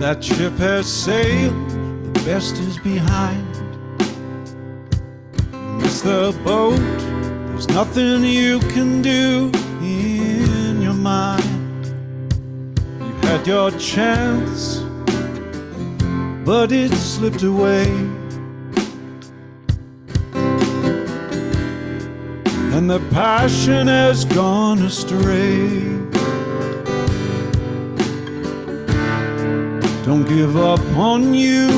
That ship has sailed, the best is behind. Miss the boat, there's nothing you can do in your mind. You had your chance, but it slipped away. And the passion has gone astray. Don't give up on you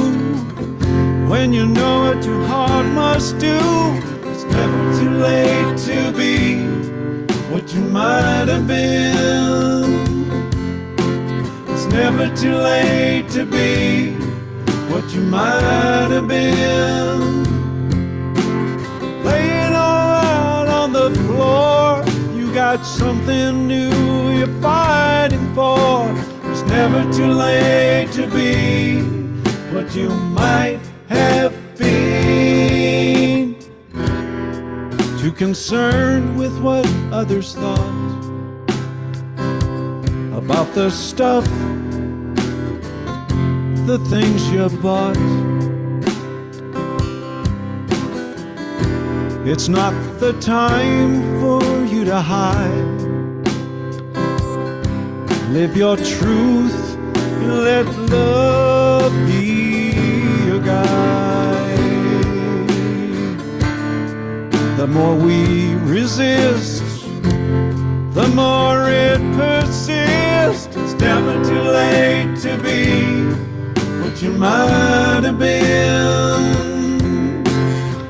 when you know what your heart must do. It's never too late to be what you might have been. It's never too late to be what you might have been. Lay it all out on the floor. You got something new you're fighting for. It's never too late to be what you might have been. Too concerned with what others thought about the stuff, the things you bought. It's not the time for you to hide. Live your truth and let love be your guide. The more we resist, the more it persists. It's never too late to be what you might have been.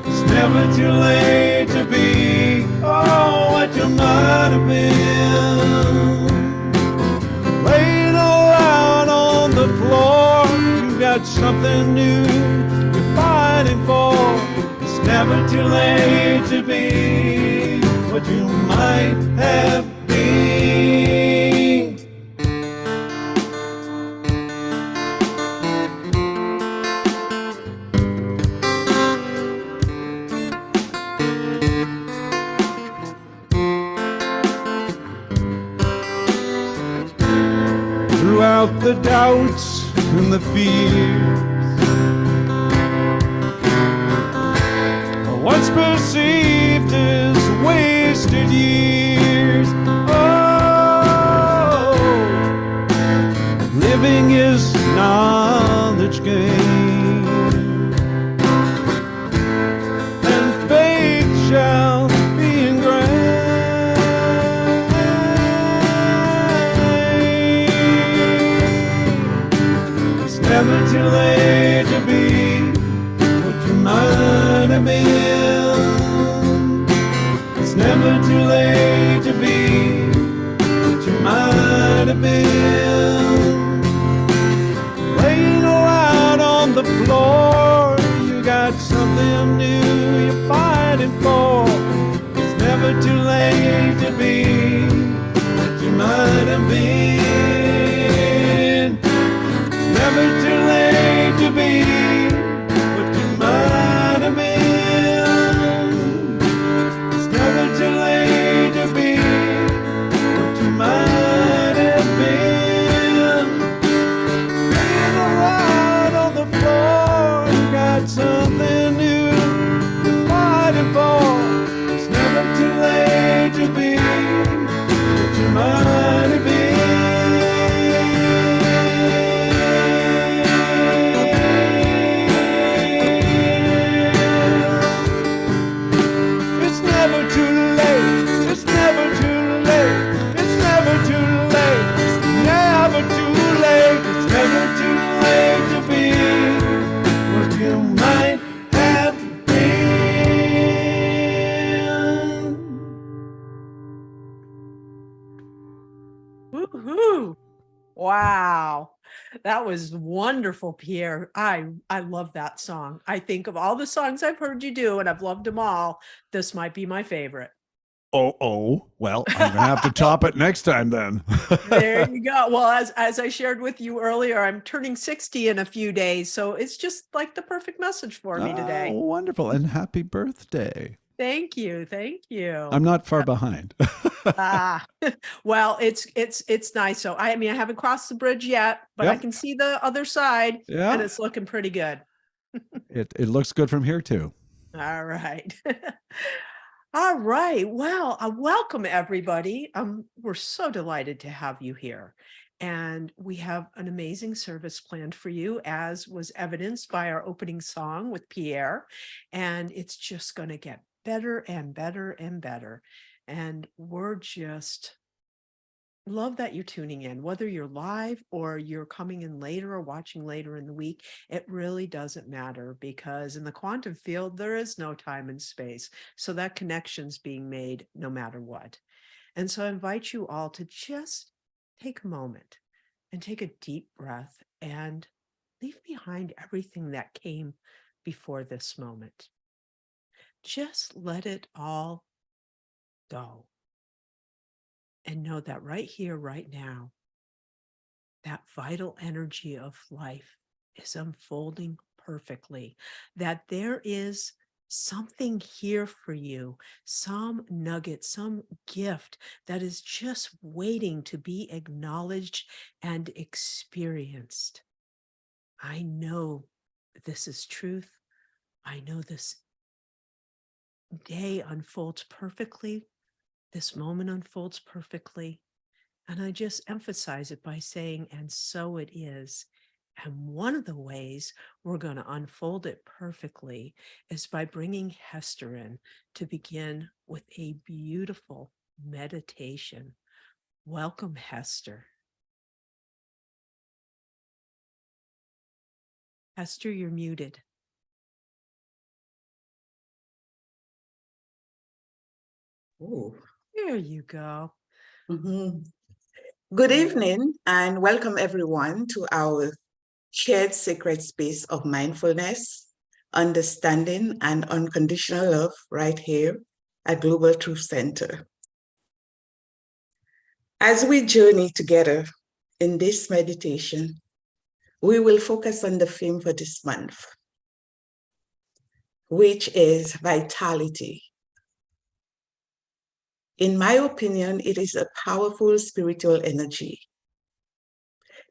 It's never too late to be, oh, what you might have been. Lay it all out on the floor. You got something new you're fighting for. It's never too late to be what you might have been. Throughout the doubts and the fears, once perceived as wasted years. Oh, living is knowledge gained, and faith shall be ingrained. It's never too late to be what you might have been. It's never too late to be what you might have been. Lay it all out on the floor. You got something new you're fighting for. It's never too late to be what you might have been. It's never too late to be what you might have been. It's never too late to be what you might have been. Lay it all out on the floor. You got something new you're fighting for. It's never too late to be what you might have been. It's never too late. It's never too late. It's never too late. It's never too late. It's never too late to be what you might have been. Woohoo! Wow. That was wonderful, Pierre. I love that song. I think of all the songs I've heard you do, and I've loved them all, this might be my favorite. Oh, well, I'm gonna have to top it next time then. There you go. Well, as I shared with you earlier, I'm turning 60 in a few days, so it's just like the perfect message for me today. Oh, wonderful. And happy birthday. Thank you. Thank you. I'm not far behind. Ah, well, it's nice. So I mean, I haven't crossed the bridge yet, but I Yep. can see the other side Yeah. and it's looking pretty good. It looks good from here too. All right. All right. Well, welcome everybody. We're so delighted to have you here. And we have an amazing service planned for you, as was evidenced by our opening song with Pierre. And it's just going to get better and better and better. And we're just love that you're tuning in, whether you're live or you're coming in later or watching later in the week. It really doesn't matter, because in the quantum field, there is no time and space. So that connection's being made no matter what. And so I invite you all to just take a moment and take a deep breath and leave behind everything that came before this moment. Just let it all go. And know that right here, right now, that vital energy of life is unfolding perfectly, that there is something here for you, some nugget, some gift that is just waiting to be acknowledged and experienced. I know this is truth. I know this day unfolds perfectly. This moment unfolds perfectly. And I just emphasize it by saying, and so it is. And one of the ways we're going to unfold it perfectly is by bringing Hester in to begin with a beautiful meditation. Welcome, Hester. Hester, you're muted. Oh. There you go. Mhm. Good evening and welcome everyone to our shared sacred space of mindfulness, understanding, and unconditional love right here at Global Truth Center. As we journey together in this meditation, we will focus on the theme for this month, which is vitality. In my opinion, it is a powerful spiritual energy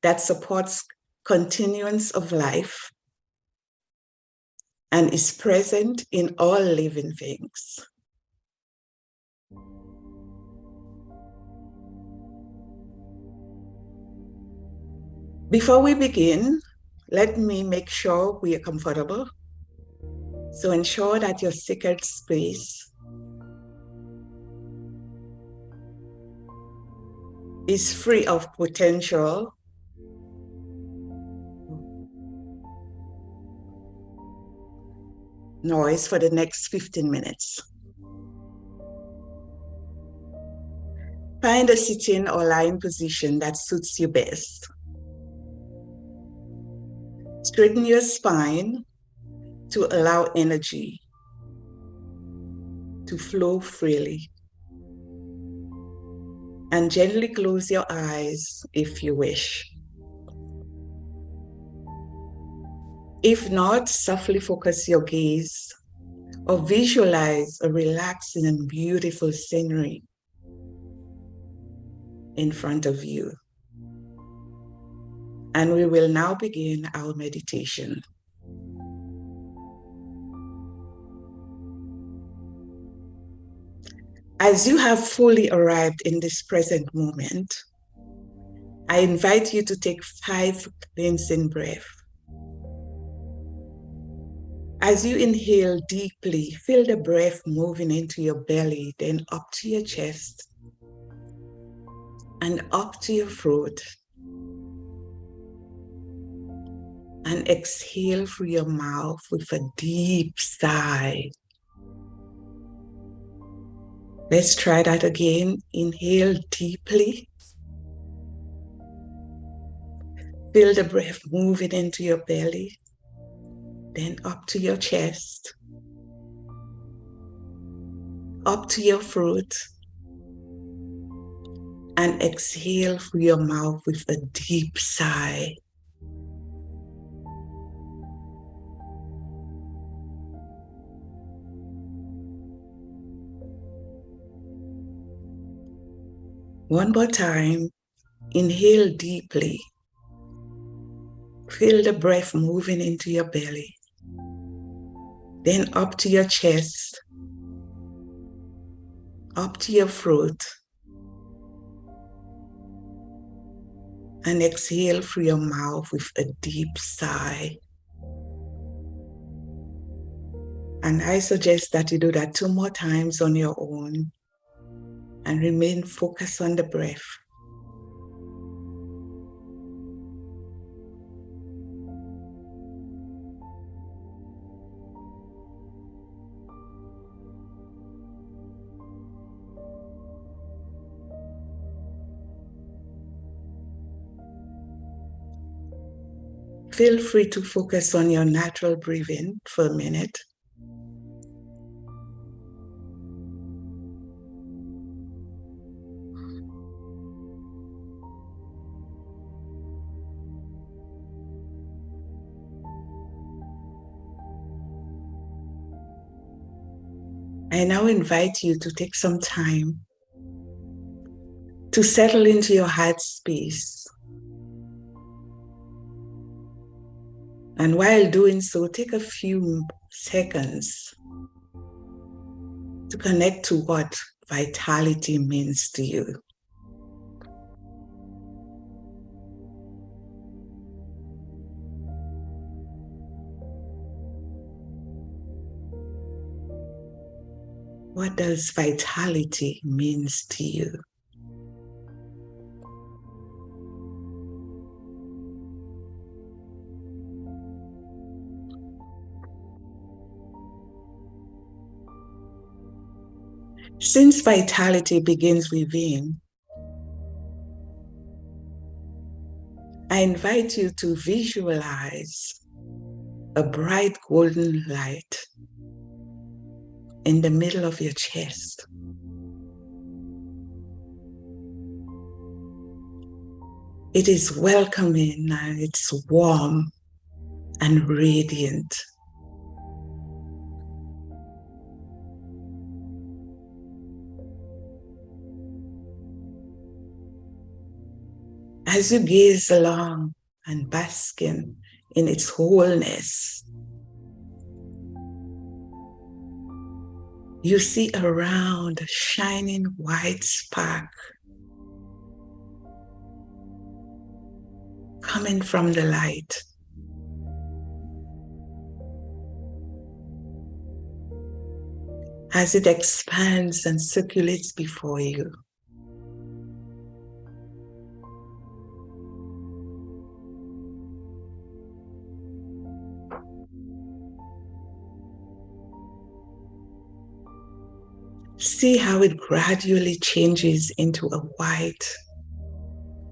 that supports continuance of life and is present in all living things. Before we begin, let me make sure we are comfortable. So ensure that your sacred space is free of potential noise for the next 15 minutes. Find a sitting or lying position that suits you best. Straighten your spine to allow energy to flow freely. And gently close your eyes if you wish. If not, softly focus your gaze or visualize a relaxing and beautiful scenery in front of you. And we will now begin our meditation. As you have fully arrived in this present moment, I invite you to take 5 cleansing breaths. As you inhale deeply, feel the breath moving into your belly, then up to your chest and up to your throat. And exhale through your mouth with a deep sigh. Let's try that again. Inhale deeply. Feel the breath moving into your belly, then up to your chest, up to your throat, and exhale through your mouth with a deep sigh. One more time, inhale deeply. Feel the breath moving into your belly, then up to your chest, up to your throat, and exhale through your mouth with a deep sigh. And I suggest that you do that 2 more times on your own and remain focused on the breath. Feel free to focus on your natural breathing for a minute. I now invite you to take some time to settle into your heart space. And while doing so, take a few seconds to connect to what vitality means to you. What does vitality means to you? Since vitality begins within, I invite you to visualize a bright golden light in the middle of your chest. It is welcoming and it's warm and radiant. As you gaze along and basking in its wholeness, you see a round, shining white spark coming from the light. As it expands and circulates before you. See how it gradually changes into a white,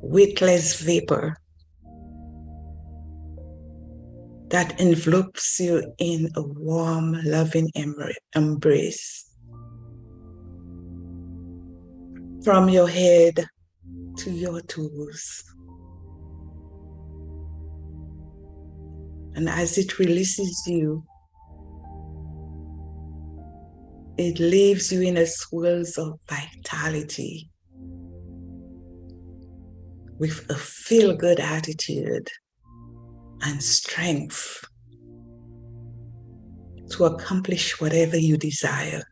weightless vapor that envelopes you in a warm, loving embrace. From your head to your toes. And as it releases you, it leaves you in a swirl of vitality with a feel-good attitude and strength to accomplish whatever you desire.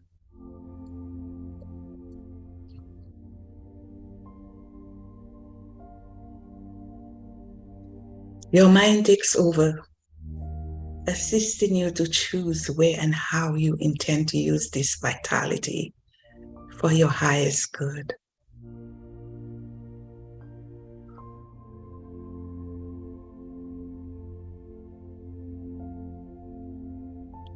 Your mind takes over, assisting you to choose where and how you intend to use this vitality for your highest good.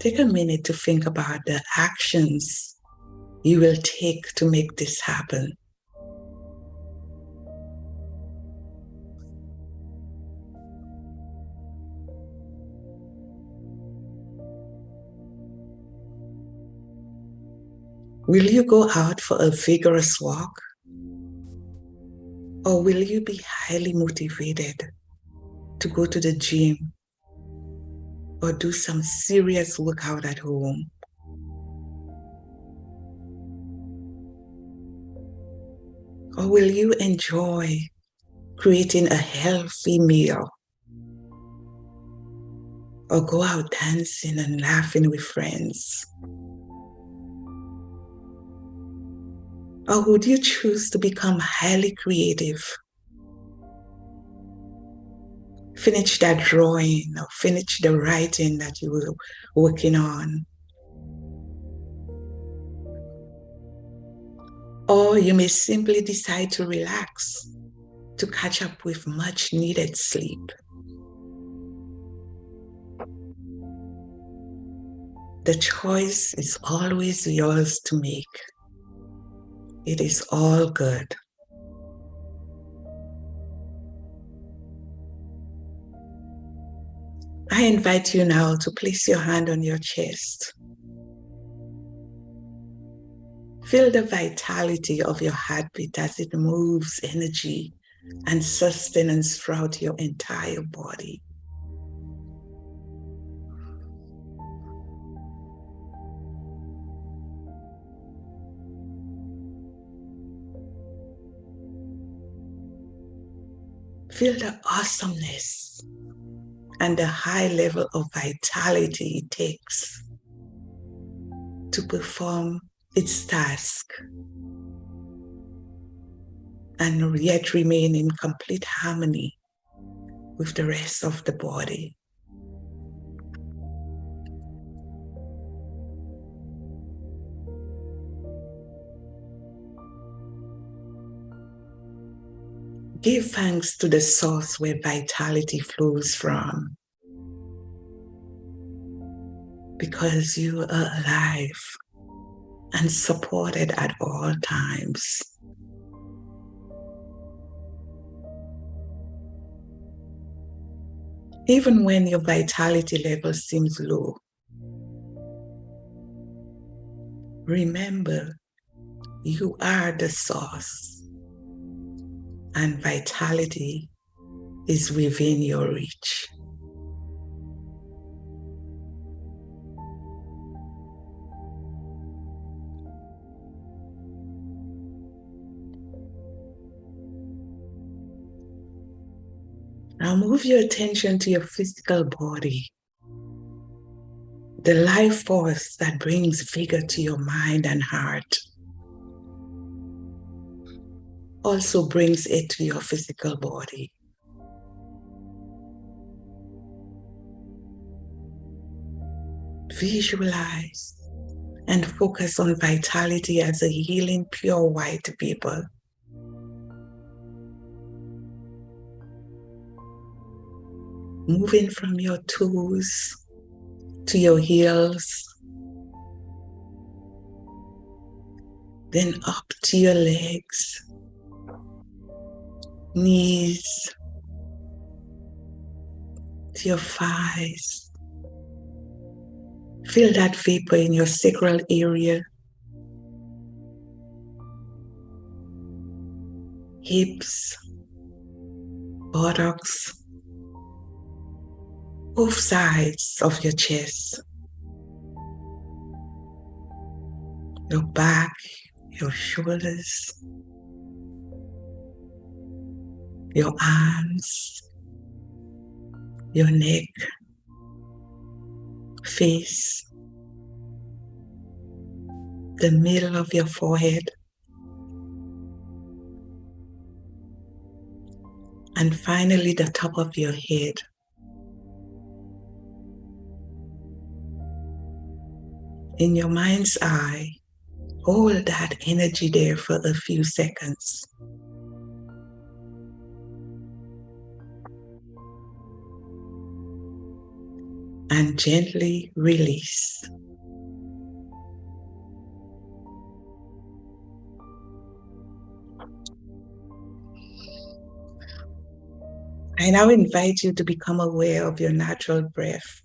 Take a minute to think about the actions you will take to make this happen. Will you go out for a vigorous walk? Or will you be highly motivated to go to the gym or do some serious workout at home? Or will you enjoy creating a healthy meal? Or go out dancing and laughing with friends? Or would you choose to become highly creative? Finish that drawing or finish the writing that you were working on. Or you may simply decide to relax, to catch up with much needed sleep. The choice is always yours to make. It is all good. I invite you now to place your hand on your chest. Feel the vitality of your heartbeat as it moves energy and sustenance throughout your entire body. Feel the awesomeness and the high level of vitality it takes to perform its task and yet remain in complete harmony with the rest of the body. Give thanks to the source where vitality flows from, because you are alive and supported at all times. Even when your vitality level seems low, remember you are the source and vitality is within your reach. Now move your attention to your physical body. The life force that brings vigor to your mind and heart also brings it to your physical body. Visualize and focus on vitality as a healing, pure white vapor. Moving from your toes to your heels, then up to your legs, knees, to your thighs. Feel that vapor in your sacral area, hips, buttocks, both sides of your chest, your back, your shoulders, your arms, your neck, face, the middle of your forehead, and finally the top of your head. In your mind's eye, hold that energy there for a few seconds. And gently release. I now invite you to become aware of your natural breath.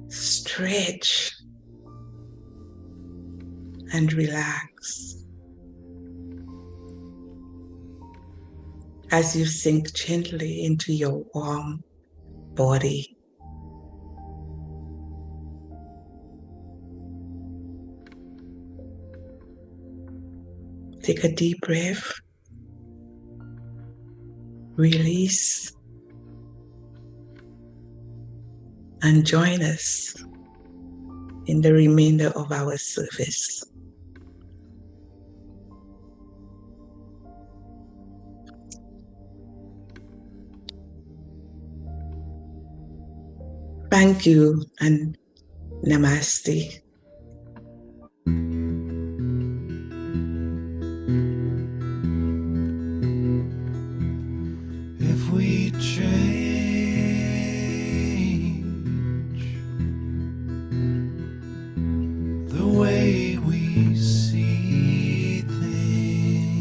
Stretch and relax as you sink gently into your warm body. Take a deep breath. Release. And join us in the remainder of our service. Thank you and namaste. If we change the way we see things,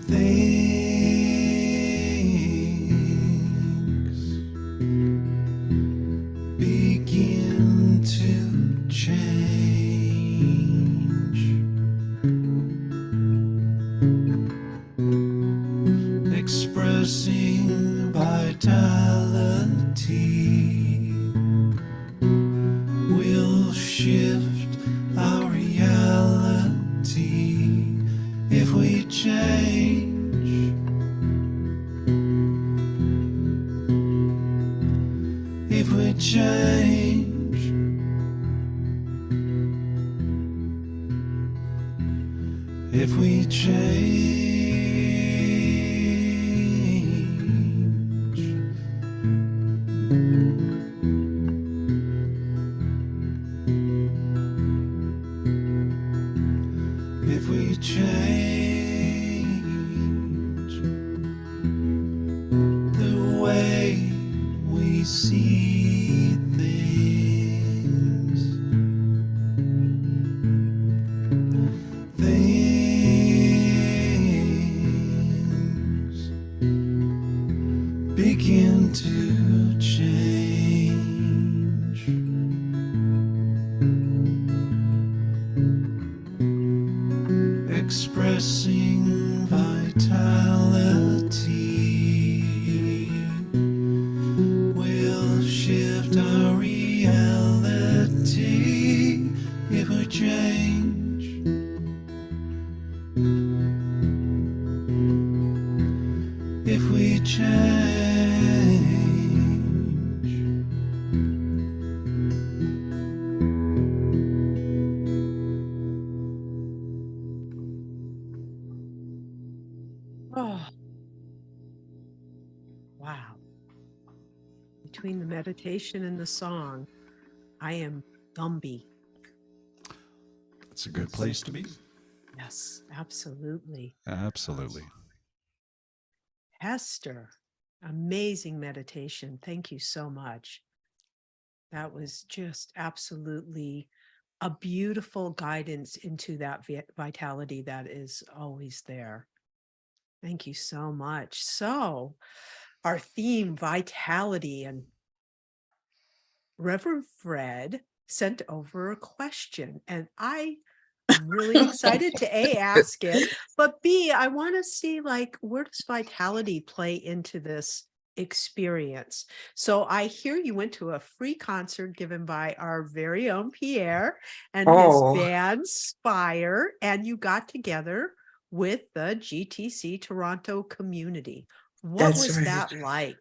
things begin to change. Expressing vitality will shift our reality if we change. If we change. If we change. If we change the way we see things, things begin to change. Expressing vitality will shift our reality if we change. If we change. Oh, wow. Between the meditation and the song, I am Gumby. That's a good place to be. Yes, absolutely. Absolutely. Hester, amazing meditation. Thank you so much. That was just absolutely a beautiful guidance into that vitality that is always there. Thank you so much. So, our theme, vitality, and Reverend Fred sent over a question, and I'm really excited to A, ask it, but B, I want to see, like, where does vitality play into this experience? So I hear you went to a free concert given by our very own Pierre and his Oh, band Spire, and you got together with the GTC Toronto community. What that's was right. that like?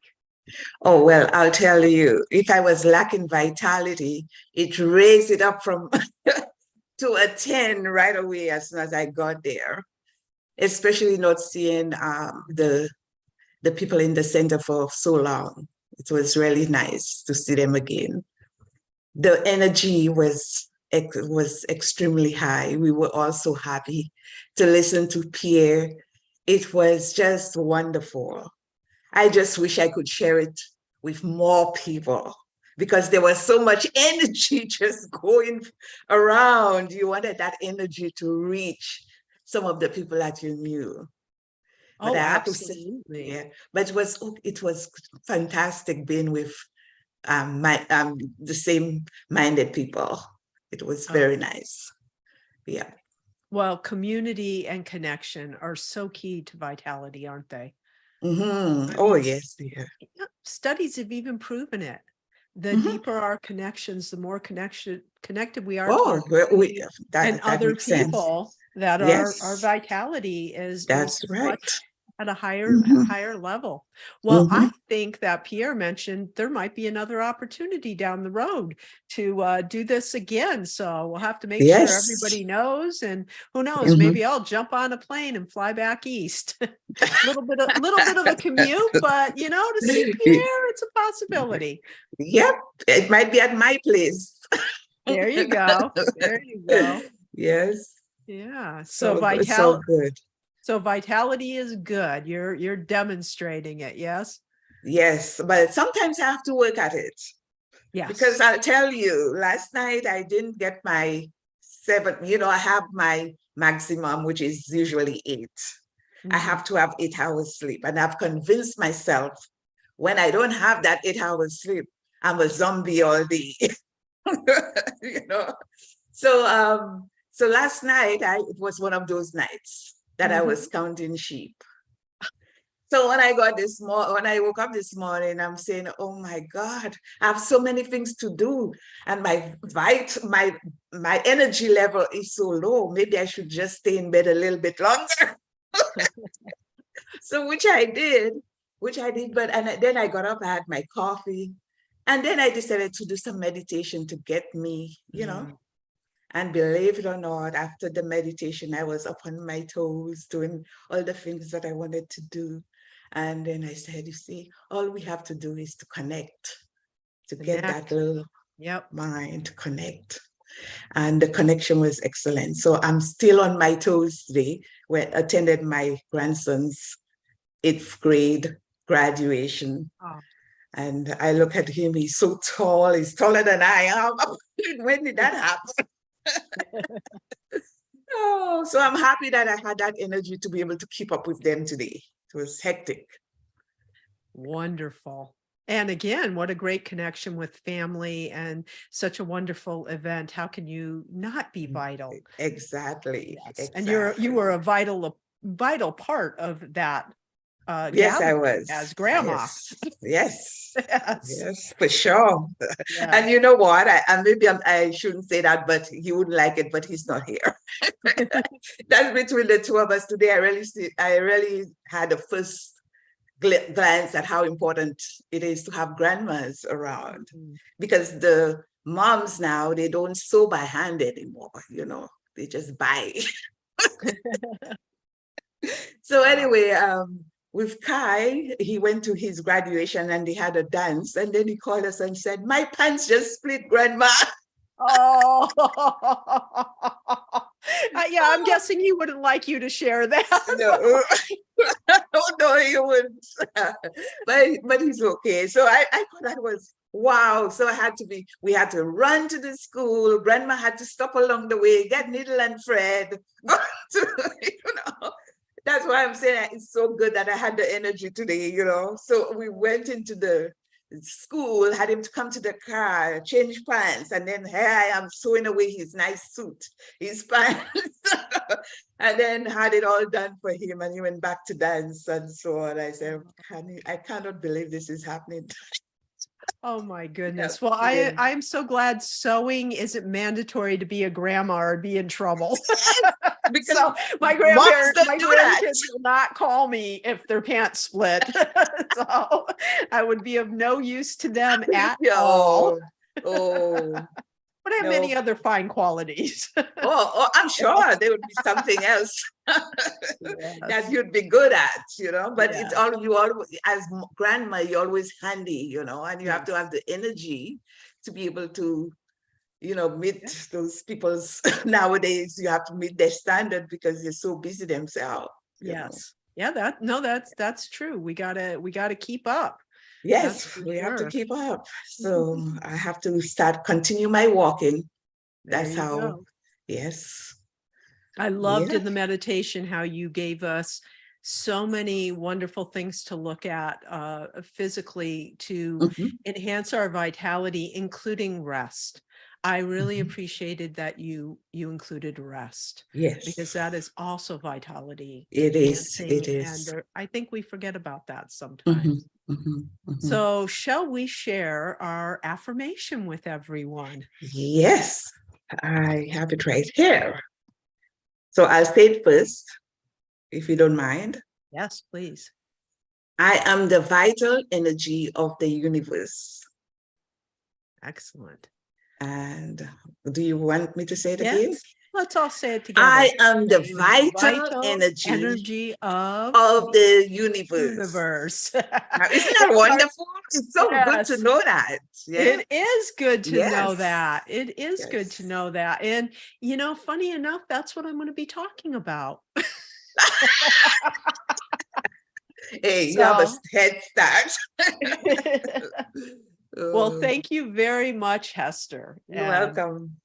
Oh, well, I'll tell you, if I was lacking vitality, it raised it up from to a 10 right away as soon as I got there, especially not seeing the people in the center for so long. It was really nice to see them again. The energy was extremely high. We were all so happy to listen to Pierre. It was just wonderful. I just wish I could share it with more people because there was so much energy just going around. You wanted that energy to reach some of the people that you knew. But Oh, I have to say, absolutely. yeah, but it was fantastic being with the same minded people. It was Oh. very nice. Yeah. Well, community and connection are so key to vitality, aren't they? Mm-hmm. I Oh, mean, yes, dear. studies have even proven it. the Mhm. deeper our connections, the more connected we are to Oh, our community and that other makes sense. people, that our Yes, vitality is that's right. much at a Mhm, higher level. Well, I mhm. think that Pierre mentioned there might be another opportunity down the road to do this again. So we'll have to make sure Yes. everybody knows. And who knows, Mhm. maybe I'll jump on a plane and fly back east. Little bit of a commute, but to see Pierre, it's a possibility. Yep, it might be at my place. There you go. There you go. Yes, Yeah. so good. So vitality is good. You're demonstrating it, yes? Yes, but sometimes I have to work at it because Yes. I'll tell you, last night I didn't get my 7, I have my maximum, which is usually 8. I Mhm. have to have 8 hours sleep. And I've convinced myself when I don't have that 8 hours sleep, I'm a zombie all day. you know. So last night it was one of those nights that I was Mhm. counting sheep. So when I woke up this morning, I'm saying, oh my God, I have so many things to do. And my energy level is so low. Maybe I should just stay in bed a little bit longer. So which I did, then I got up, I had my coffee, and then I decided to do some meditation to get me, Mm. and believe it or not, after the meditation, I was up on my toes doing all the things that I wanted to do. And then I said, you see, all we have to do is to connect, to get that Connect. little Yep. mind to connect. And the connection was excellent. So I'm still on my toes today. When attended my grandson's 8th grade graduation. Oh. And I look at him, he's so tall, he's taller than I am. When did that happen? Oh, so I'm happy that I had that energy to be able to keep up with them today. It was hectic. Wonderful. And again, what a great connection with family and such a wonderful event. How can you not be vital? Exactly, Yes. And you exactly. were a vital part of that Yes, I gathering was. as grandma. Yes, yes, Yes. yes, for sure. Yeah. And you know what? I shouldn't say that, but he wouldn't like it, but he's not here. That's between the two of us today. I really had a first glance at how important it is to have grandmas around, Mhm. because the moms now, they don't sew by hand anymore, they just buy. So Wow. anyway, with Kai, he went to his graduation and they had a dance, and then he called us and said, my pants just split, grandma. Oh, yeah, I'm guessing he wouldn't like you to share that. No. Oh no, you wouldn't. but he's okay. So I thought that was wow. So we had to run to the school. Grandma had to stop along the way, get needle and thread. That's why I'm saying that it's so good that I had the energy today. So we went into the school, had him to come to the car, change pants, and then here I am sewing away his nice suit, his pants. And then had it all done for him, and he went back to dance and so on. I said, I cannot believe this is happening. Oh my Yeah, goodness. Well, yeah. I'm so glad sewing isn't mandatory to be a grandma or be in trouble. Because So moms my don't do that. grandkids will not call me if their pants split. So I would be of no use to them at all. Oh, oh, But I have no. many other fine qualities. Oh, I'm sure there would be something else that Yes. you'd be good at, but it's Yes. all you always, as grandma, you're always handy, and you have to Yes. have the energy to be able to, Yeah. meet those people's nowadays. You have to meet their standard because they're so busy themselves. Yes. Yeah, that's true. We gotta keep up. That's Yes, for we have to sure. keep up. So I have to continue my walking. There That's you how, go. yes. I loved Yeah. in the meditation how you gave us so many wonderful things to look at physically to Mhm. enhance our vitality, including rest. I really Mhm. appreciated that you included rest, Yes, because that is also vitality it is. enhancing, It and is. I think we forget about that sometimes. Mhm, mhm, mhm. So, shall we share our affirmation with everyone? Yes, I have it right here. So I'll say it first, if you don't mind. Yes, please. I am the vital energy of the universe. Excellent. And do you want me to say it again? Yes, let's all say it I together. am the The vital vital energy energy of of the universe. universe. Now, isn't that Our- wonderful? It's so good to yes, know that. Yeah. it is good to know Yes. that. It is good to Yes. know that. And, funny enough, that's what I'm going to be talking about. Hey, you have a So, head start. well, Oh, thank you very much, Hester. you're And welcome,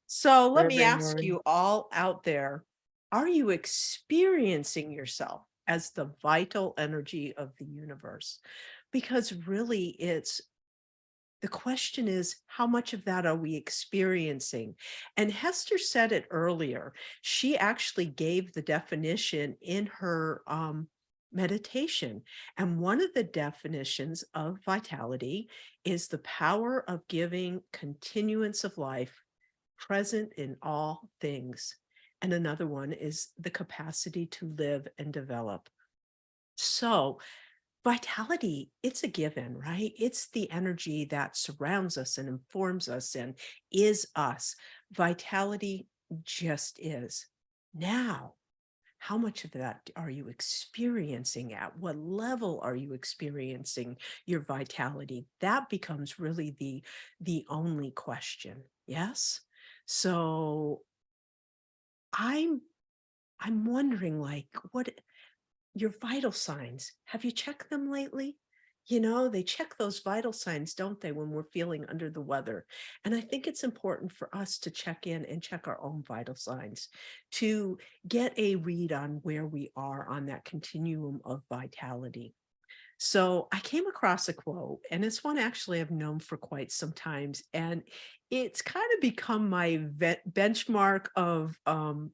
so let me Reverend ask Maury. you all out there, are you experiencing yourself as the vital energy of the universe? Because really, the question is, how much of that are we experiencing? And Hester said it earlier. She actually gave the definition in her meditation. And one of the definitions of vitality is the power of giving continuance of life present in all things. And another one is the capacity to live and develop. So, vitality, it's a given, right? It's the energy that surrounds us and informs us and is us. Vitality just is. Now, how much of that are you experiencing? At what level are you experiencing your vitality? That becomes really the only question. Yes. So I'm I'm wondering, like, what your vital signs, have you checked them lately? They check those vital signs, don't they, when we're feeling under the weather? And I think it's important for us to check in and check our own vital signs to get a read on where we are on that continuum of vitality. So I came across a quote, and it's one actually I've known for quite some times, and it's kind of become my benchmark of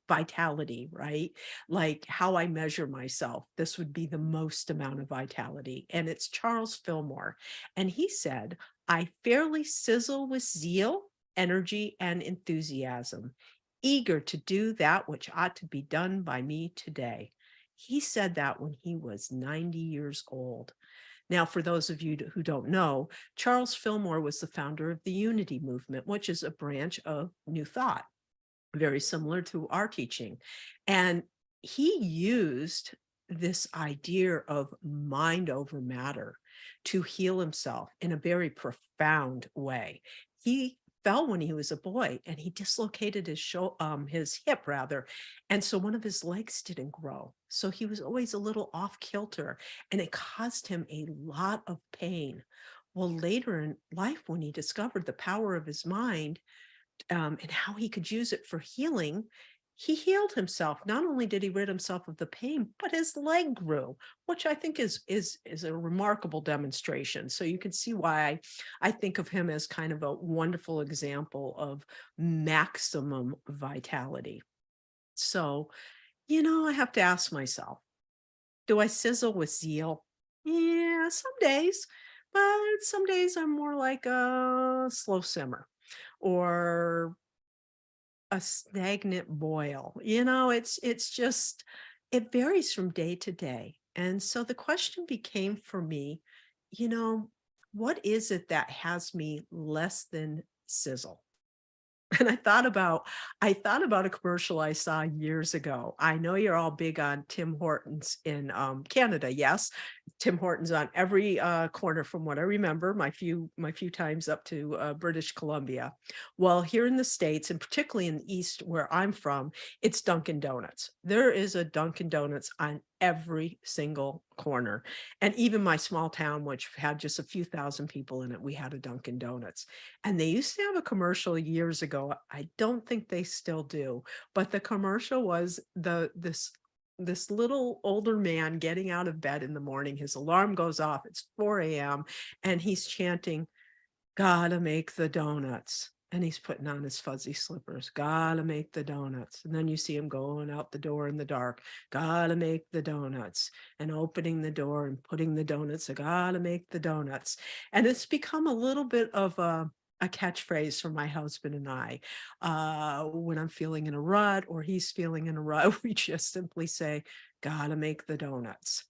vitality, right? Like how I measure myself. This would be the most amount of vitality, and it's Charles Fillmore, and he said, "I fairly sizzle with zeal, energy, and enthusiasm, eager to do that which ought to be done by me today." He said that when he was 90 years old. Now, for those of you who don't know, Charles Fillmore was the founder of the Unity Movement, which is a branch of New Thought, very similar to our teaching. And he used this idea of mind over matter to heal himself in a very profound way. He fell when he was a boy and he dislocated his hip rather, and so one of his legs didn't grow, so he was always a little off kilter, and it caused him a lot of pain. Well, later in life, when he discovered the power of his mind, and how he could use it for healing, he healed himself. Not only did he rid himself of the pain, but his leg grew, which I think is a remarkable demonstration. So you can see why I think of him as kind of a wonderful example of maximum vitality. So, I have to ask myself, do I sizzle with zeal? Yeah, some days, but some days I'm more like a slow simmer or a stagnant boil. It's just it varies from day to day. And so the question became for me, you know, what is it that has me less than sizzle? And I thought about a commercial I saw years ago. I know you're all big on Tim Hortons in Canada. Yes, Tim Hortons on every corner, from what I remember, my few times up to British Columbia. Well, here in the States, and particularly in the East where I'm from, it's Dunkin' Donuts. There is a Dunkin' Donuts on every single corner. And even my small town, which had just a few thousand people in it, we had a Dunkin' Donuts. And they used to have a commercial years ago. I don't think they still do, but the commercial was this little older man getting out of bed in the morning. His alarm goes off. It's 4 a.m. and he's chanting, "Gotta make the donuts." and he's putting on his fuzzy slippers. Gotta make the donuts. And then you see him going out the door in the dark. Gotta make the donuts, and opening the door and putting the donuts. I gotta make the donuts. And it's become a little bit of a catchphrase for my husband and I. When I'm feeling in a rut or he's feeling in a rut, we just simply say, gotta make the donuts.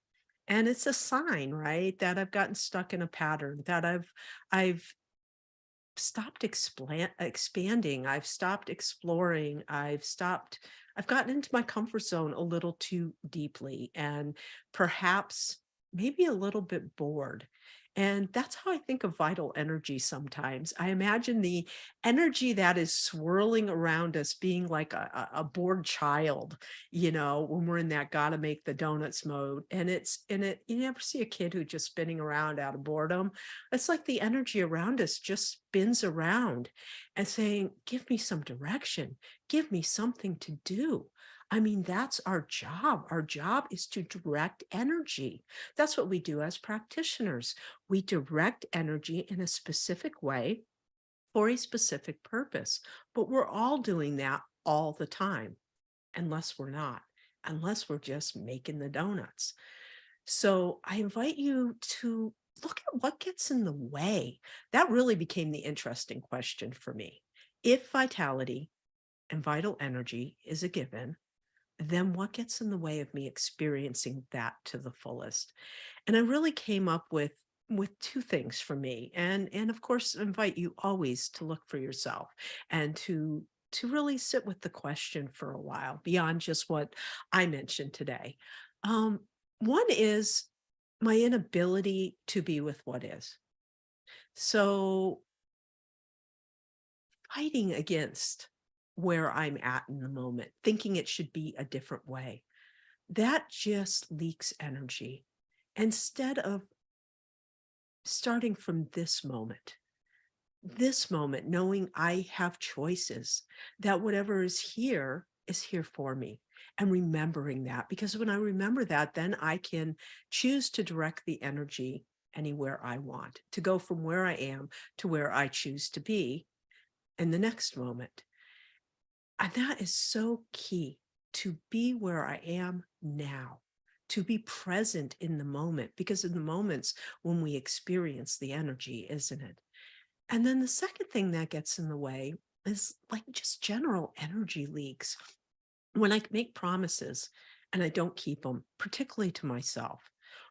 And it's a sign, right, that I've gotten stuck in a pattern, that I've stopped expanding. I've stopped exploring. I've gotten into my comfort zone a little too deeply, and perhaps maybe a little bit bored. And that's how I think of vital energy sometimes. I imagine the energy that is swirling around us being like a bored child, when we're in that gotta make the donuts mode. You never see a kid who just spinning around out of boredom. It's like the energy around us just spins around and saying, give me some direction, give me something to do. I mean, that's our job. Our job is to direct energy. That's what we do as practitioners. We direct energy in a specific way for a specific purpose, but we're all doing that all the time, unless we're not, unless we're just making the donuts. So I invite you to look at what gets in the way. That really became the interesting question for me. If vitality and vital energy is a given, then what gets in the way of me experiencing that to the fullest? And I really came up with two things for me, and of course invite you always to look for yourself and to really sit with the question for a while beyond just what I mentioned today. One is my inability to be with what is. So fighting against where I'm at in the moment, thinking it should be a different way, that just leaks energy. Instead of starting from this moment, knowing I have choices, that whatever is here for me, and remembering that, because when I remember that, then I can choose to direct the energy anywhere I want, to go from where I am to where I choose to be in the next moment. And that is so key, to be where I am now, to be present in the moment, because in the moments when we experience the energy, isn't it? And then the second thing that gets in the way is like just general energy leaks. When I make promises and I don't keep them, particularly to myself,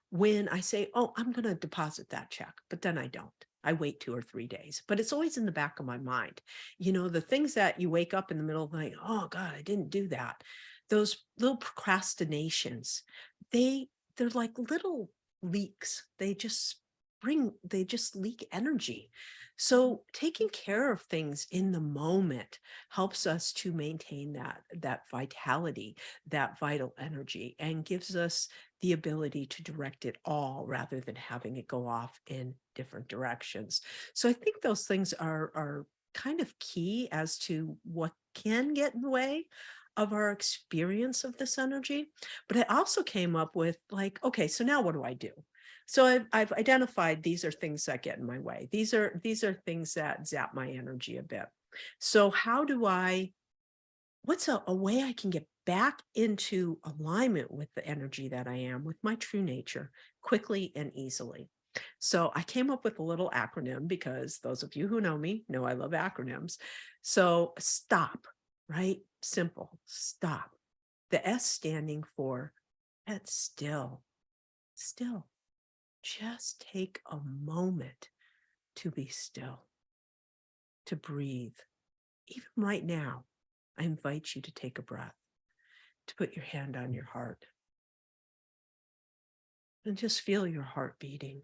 when I say, oh, I'm going to deposit that check, but then I don't. I wait 2 or 3 days, but it's always in the back of my mind. The things that you wake up in the middle of the night, oh God, I didn't do that. Those little procrastinations, they're like little leaks. They just leak energy. So taking care of things in the moment helps us to maintain that vitality, that vital energy, and gives us the ability to direct it all rather than having it go off in different directions. So I think those things are kind of key as to what can get in the way of our experience of this energy. But I also came up with like, okay, so now what do I do? So I've identified these are things that get in my way. These are things that zap my energy a bit. So what's a way I can get back into alignment with the energy that I am, with my true nature, quickly and easily? So I came up with a little acronym, because those of you who know me know I love acronyms. So STOP, right? Simple, stop. The S standing for it's still. Just take a moment to be still, to breathe. Even right now, I invite you to take a breath, to put your hand on your heart, and just feel your heart beating.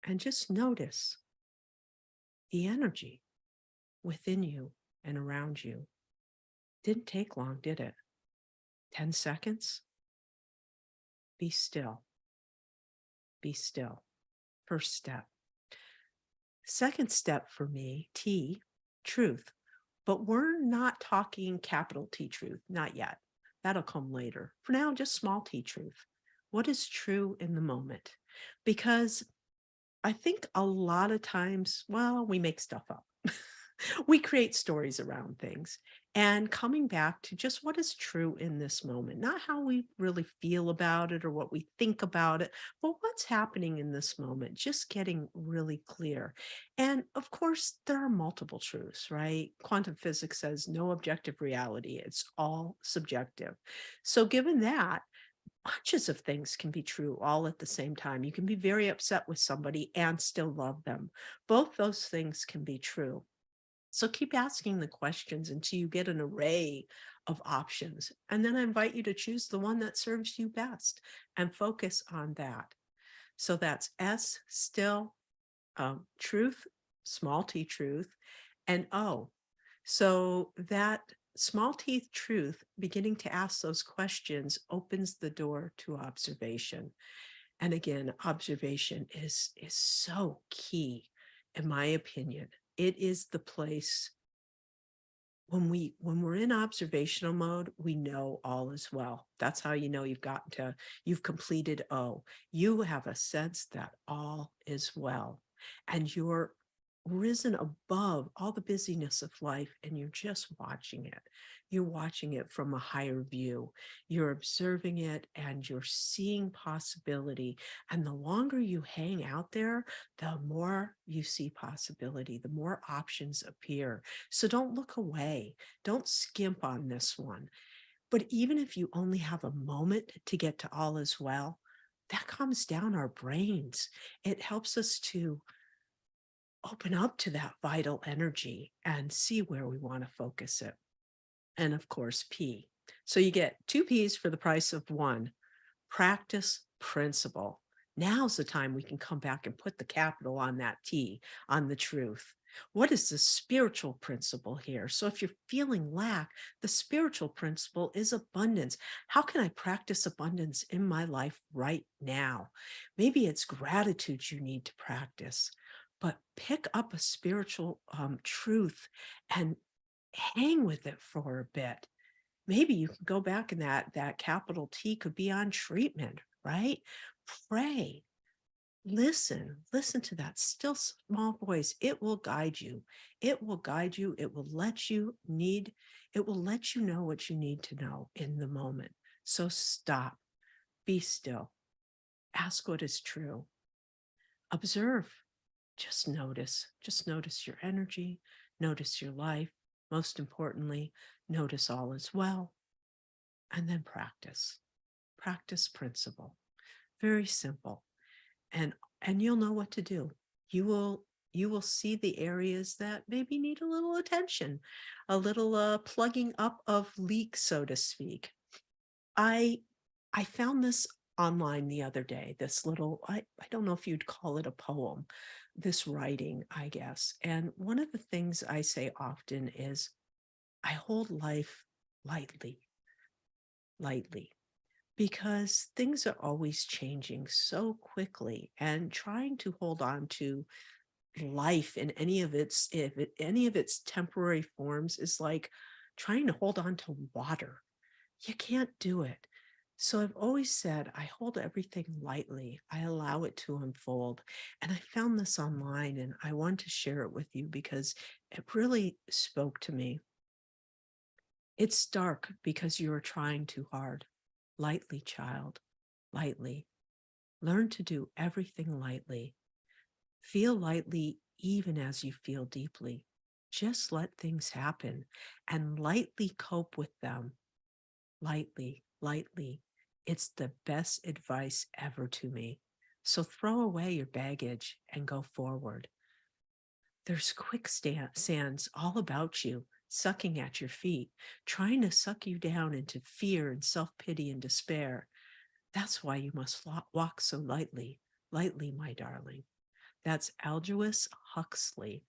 And just notice the energy within you and around you. Didn't take long, did it? 10 seconds? Be still. Be still. First step. Second step for me, T, truth. But we're not talking capital T truth, not yet. That'll come later. For now, just small T truth. What is true in the moment? Because I think a lot of times, well, we make stuff up. We create stories around things, and coming back to just what is true in this moment, not how we really feel about it or what we think about it, but what's happening in this moment, just getting really clear. And of course, there are multiple truths, right? Quantum physics says no objective reality, it's all subjective. So, given that, bunches of things can be true all at the same time. You can be very upset with somebody and still love them. Both those things can be true. So keep asking the questions until you get an array of options. And then I invite you to choose the one that serves you best and focus on that. So that's S, still, truth, small t truth, and O. So that small teeth truth, beginning to ask those questions, opens the door to observation. And again, observation is so key, in my opinion. It is the place when we're in observational mode, we know all is well. That's how you know you've completed O. You have a sense that all is well, and you're risen above all the busyness of life, and you're just watching it. You're watching it from a higher view. You're observing it and you're seeing possibility. And the longer you hang out there, the more you see possibility, the more options appear. So don't look away. Don't skimp on this one. But even if you only have a moment to get to all is well, that calms down our brains. It helps us to open up to that vital energy and see where we want to focus it. And of course, P. So you get 2 P's for the price of 1. Practice principle. Now's the time we can come back and put the capital on that T, on the truth. What is the spiritual principle here? So if you're feeling lack, the spiritual principle is abundance. How can I practice abundance in my life right now? Maybe it's gratitude you need to practice, but pick up a spiritual truth and hang with it for a bit. Maybe you can go back and that capital T could be on treatment, right? Pray, listen to that still small voice. It will guide you. It will guide you. It will let you know what you need to know in the moment. So stop, be still, ask what is true, observe, just notice your energy, notice your life. Most importantly, notice all is well, and then practice principle. Very simple. And you'll know what to do. You will see the areas that maybe need a little attention, a little plugging up of leaks, so to speak. I found this online the other day, this little, I don't know if you'd call it a poem, this writing, I guess. And one of the things I say often is I hold life lightly, lightly, because things are always changing so quickly, and trying to hold on to life in any of its temporary forms is like trying to hold on to water. You can't do it. So I've always said I hold everything lightly. I allow it to unfold. And I found this online and I want to share it with you because it really spoke to me. It's dark because you are trying too hard. Lightly, child, lightly. Learn to do everything lightly. Feel lightly even as you feel deeply. Just let things happen and lightly cope with them. Lightly, lightly. It's the best advice ever to me. So throw away your baggage and go forward. There's quicksands all about you, sucking at your feet, trying to suck you down into fear and self-pity and despair. That's why you must walk so lightly, lightly, my darling. That's Aldous Huxley.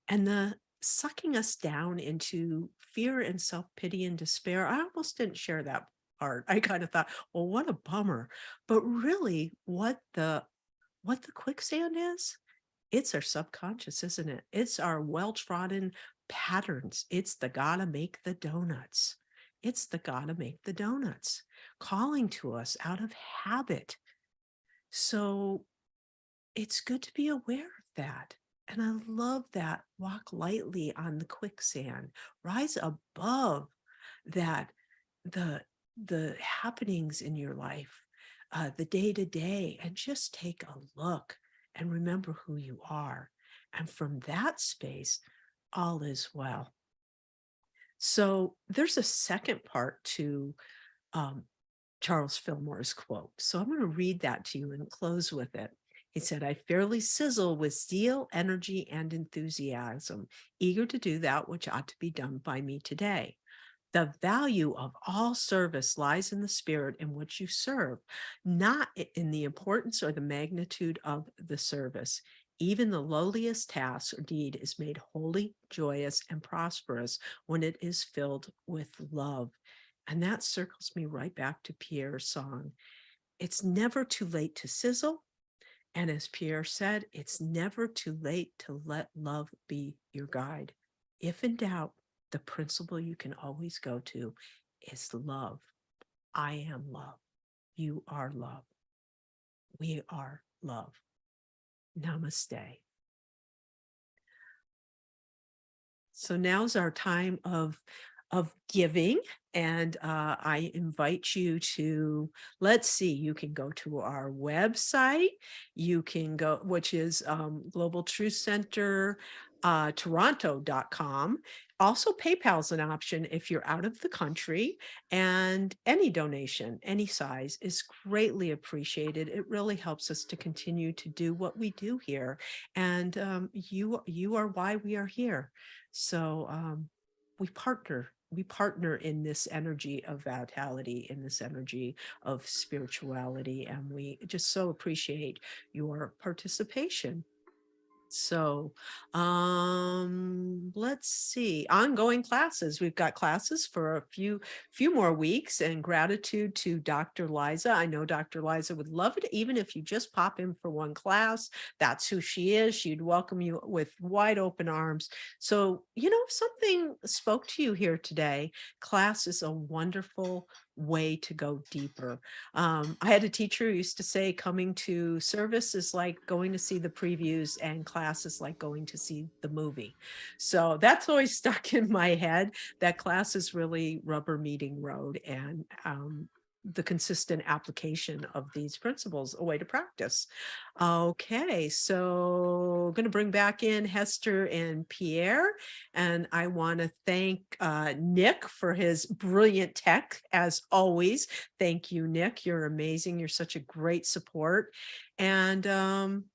And the sucking us down into fear and self-pity and despair, I almost didn't share that part. I kind of thought, well, what a bummer. But really, what the quicksand is, it's our subconscious, isn't it? It's our well-trodden patterns. It's the gotta make the donuts. It's the gotta make the donuts calling to us out of habit. So it's good to be aware of that. And I love that. Walk lightly on the quicksand. Rise above that, the happenings in your life, the day to day, and just take a look and remember who you are. And from that space, all is well. So there's a second part to Charles Fillmore's quote. So I'm going to read that to you and close with it. He said, I fairly sizzle with zeal, energy, and enthusiasm, eager to do that which ought to be done by me today. The value of all service lies in the spirit in which you serve, not in the importance or the magnitude of the service. Even the lowliest task or deed is made holy, joyous, and prosperous when it is filled with love. And that circles me right back to Pierre's song. It's never too late to sizzle. And as Pierre said, it's never too late to let love be your guide. If in doubt, the principle you can always go to is love. I am love. You are love. We are love. Namaste. So now's our time of giving. And I invite you to, let's see, you can go to our website. You can go, which is Global Truth Center, Toronto.com. Also, PayPal's an option if you're out of the country, and any donation, any size, is greatly appreciated. It really helps us to continue to do what we do here. And you are why we are here. So we partner in this energy of vitality, in this energy of spirituality, and we just so appreciate your participation. So let's see, ongoing classes. We've got classes for a few more weeks, and gratitude to Dr. Liza. I know Dr. Liza would love it, even if you just pop in for one class. That's who she is. She'd welcome you with wide open arms. So, if something spoke to you here today, class is a wonderful way to go deeper. I had a teacher who used to say coming to service is like going to see the previews, and class is like going to see the movie. So that's always stuck in my head, that class is really rubber meeting road, and the consistent application of these principles, a way to practice. Okay, so I'm going to bring back in Hester and Pierre, and I want to thank Nick for his brilliant tech, as always. Thank you, Nick. You're amazing. You're such a great support. And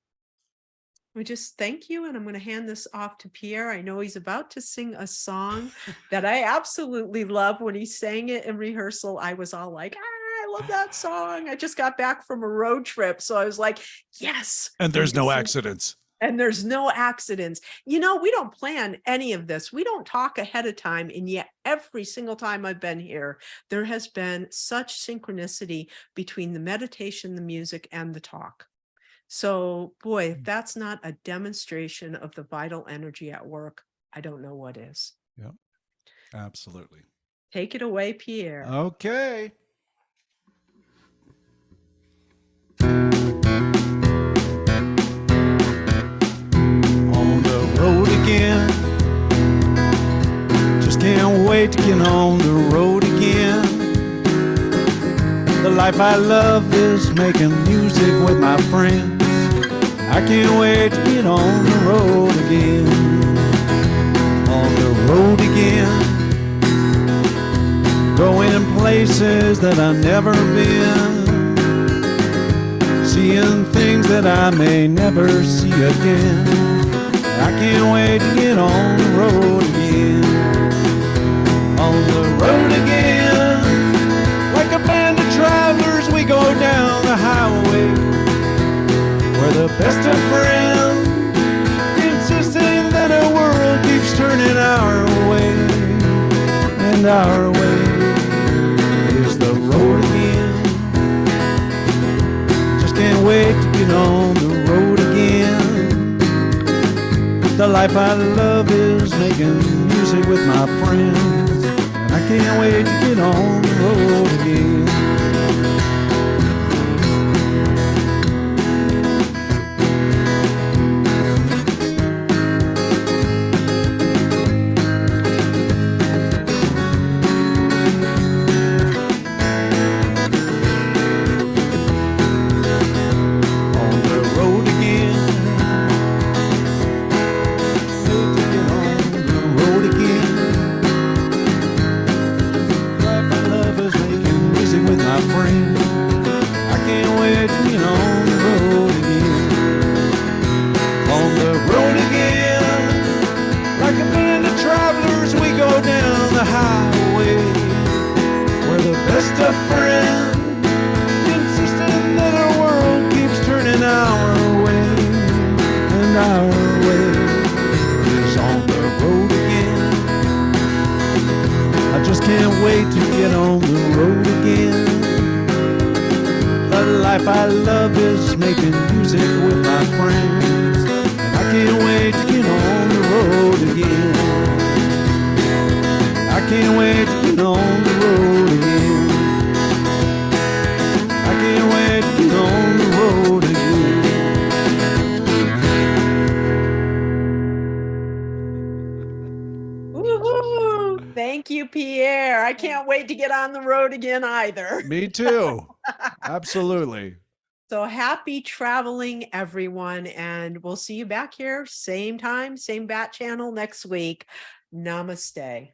we just thank you, and I'm going to hand this off to Pierre. I know he's about to sing a song that I absolutely love. When he sang it in rehearsal, I was all like, I love that song. I just got back from a road trip, so I was like, yes. And there's no accidents. And there's no accidents. We don't plan any of this. We don't talk ahead of time. And yet every single time I've been here, there has been such synchronicity between the meditation, the music, and the talk. So, boy, if that's not a demonstration of the vital energy at work, I don't know what is. Yeah, absolutely. Take it away, Pierre. Okay. On the road again. Just can't wait to get on the road again. The life I love is making music with my friends. I can't wait to get on the road again. On the road again. Going in places that I've never been. Seeing things that I may never see again. I can't wait to get on the road again. On the road again. Like a band of travelers, we go down the highway. We're the best of friends, insisting that our world keeps turning our way. And our way is the road again. Just can't wait to get on the road again. The life I love is making music with my friends. I can't wait to get on the road again. hour away is on the road again. I just can't wait to get on the road again. The life I love is making music with my friends, and I can't wait to get on the road again. I can't wait to get on the road again. I can't wait to get on the road again. Woohoo! Thank you, Pierre. I can't wait to get on the road again either. Me too. Absolutely. So happy traveling, everyone. And we'll see you back here, same time, same bat channel next week. Namaste.